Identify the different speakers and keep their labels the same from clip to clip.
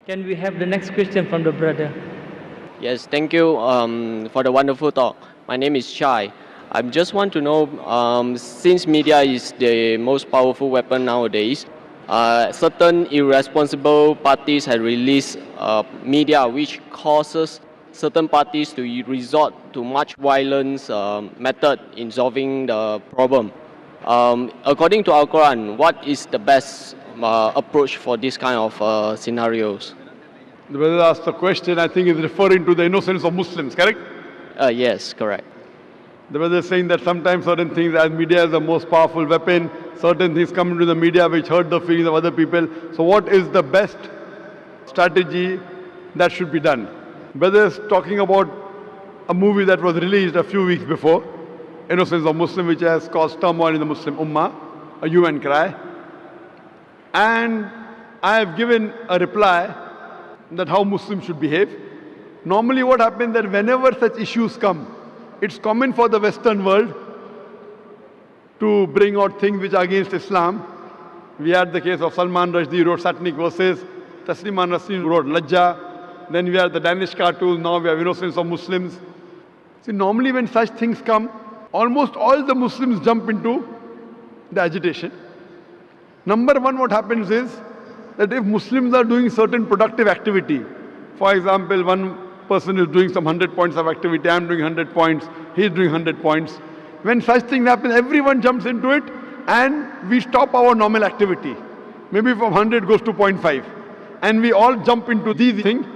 Speaker 1: Can we have the next question from the brother?
Speaker 2: Yes, thank you for the wonderful talk. My name is Chai. I just want to know, since media is the most powerful weapon nowadays, certain irresponsible parties have released media which causes certain parties to resort to much violence method in solving the problem. According to Al-Quran, what is the best approach for this kind of scenarios?
Speaker 3: The brother asked the question, I think is referring to the innocence of Muslims, correct?
Speaker 2: Yes, correct.
Speaker 3: The brother is saying that sometimes certain things, as media is the most powerful weapon, certain things come into the media which hurt the feelings of other people. So what is the best strategy that should be done? Brother is talking about a movie that was released a few weeks before, Innocence of Muslim, which has caused turmoil in the Muslim Ummah, a hue and cry. And I have given a reply that how Muslims should behave. Normally what happens that whenever such issues come, it's common for the Western world to bring out things which are against Islam. We had the case of Salman Rushdie wrote satanic verses, Taslima Nasreen wrote Lajja, then we had the Danish cartoons, now we have Innocence of Muslims. See, normally when such things come, almost all the Muslims jump into the agitation. Number one, what happens is that if Muslims are doing certain productive activity, for example, one person is doing some 100 points of activity, I'm doing 100 points, he's doing 100 points. When such things happen, everyone jumps into it and we stop our normal activity. Maybe from 100 goes to 0.5. And we all jump into these things.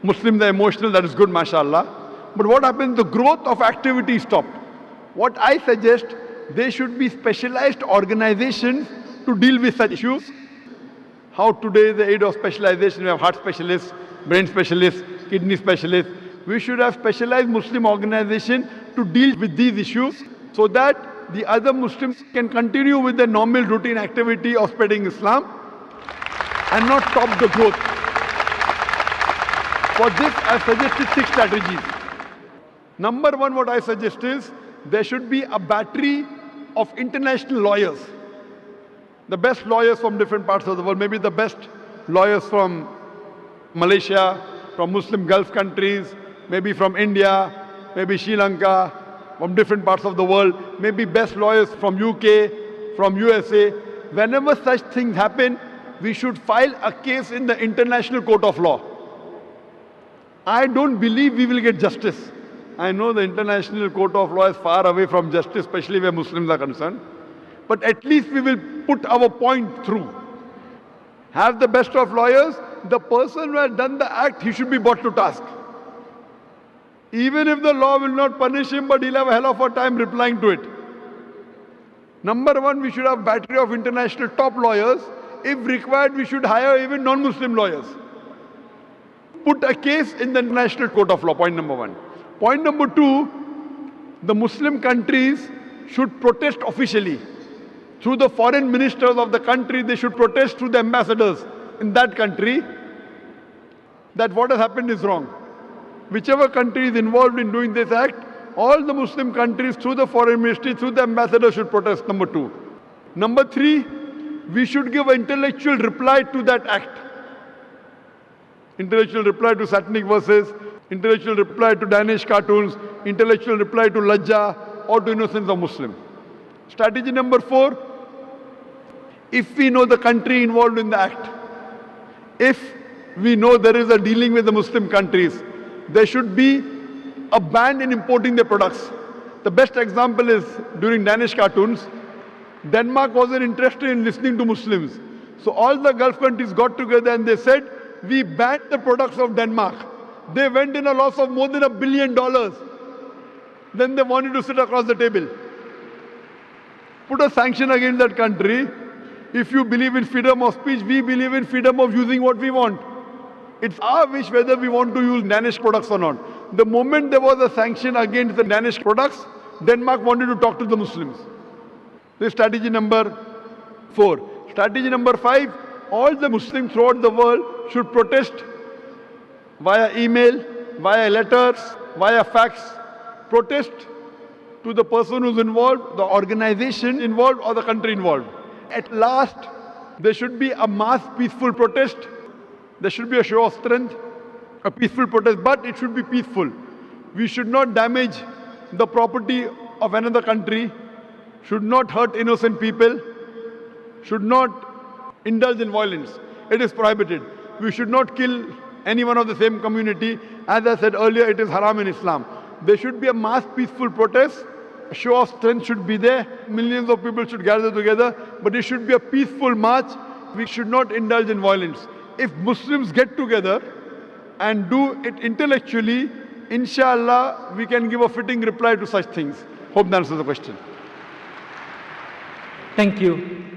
Speaker 3: Muslims are emotional, that is good, mashallah. But what happens, the growth of activity stopped. What I suggest, there should be specialized organizations to deal with such issues. How today the aid of specialization, we have heart specialists, brain specialists, kidney specialists. We should have specialized Muslim organization to deal with these issues so that the other Muslims can continue with their normal routine activity of spreading Islam and not stop the growth. For this, I suggested 6 strategies. Number one, what I suggest is there should be a battery of international lawyers. The best lawyers from different parts of the world, maybe the best lawyers from Malaysia, from Muslim Gulf countries, maybe from India, maybe Sri Lanka, from different parts of the world, maybe best lawyers from UK, from USA. Whenever such things happen, we should file a case in the International Court of Law. I don't believe we will get justice. I know the International Court of Law is far away from justice, especially where Muslims are concerned. But at least we will put our point through. Have the best of lawyers. The person who has done the act, he should be brought to task. Even if the law will not punish him, but he'll have a hell of a time replying to it. Number one, we should have battery of international top lawyers. If required, we should hire even non-Muslim lawyers. Put a case in the International Court of Law, point number one. Point number two, the Muslim countries should protest officially. Through the foreign ministers of the country, they should protest through the ambassadors in that country that what has happened is wrong. Whichever country is involved in doing this act, all the Muslim countries through the foreign ministry, through the ambassador should protest, number two. Number three, we should give an intellectual reply to that act. Intellectual reply to satanic verses, intellectual reply to Danish cartoons, intellectual reply to Lajja or to Innocence of Muslim. Strategy number four, if we know the country involved in the act, if we know there is a dealing with the Muslim countries, there should be a ban in importing their products. The best example is during Danish cartoons, Denmark wasn't interested in listening to Muslims. So all the Gulf countries got together and they said, we banned the products of Denmark. They went in a loss of more than $1 billion. Then they wanted to sit across the table. Put a sanction against that country. If you believe in freedom of speech, we believe in freedom of using what we want. It's our wish whether we want to use Danish products or not. The moment there was a sanction against the Danish products, Denmark wanted to talk to the Muslims. This is strategy number 4. Strategy number 5, all the Muslims throughout the world should protest via email, via letters, via fax. Protest to the person who's involved, the organization involved or the country involved. At last, there should be a mass peaceful protest There should be a show of strength, a peaceful protest, but it should be peaceful. We should not damage the property of another country, should not hurt innocent people, should not indulge in violence. It is prohibited. We should not kill anyone of the same community. As I said earlier, it is haram in Islam. There should be a mass peaceful protest. A show of strength should be there. Millions of people should gather together, but it should be a peaceful march. We should not indulge in violence. If Muslims get together and do it intellectually, inshallah, we can give a fitting reply to such things. Hope that answers the question.
Speaker 1: Thank you.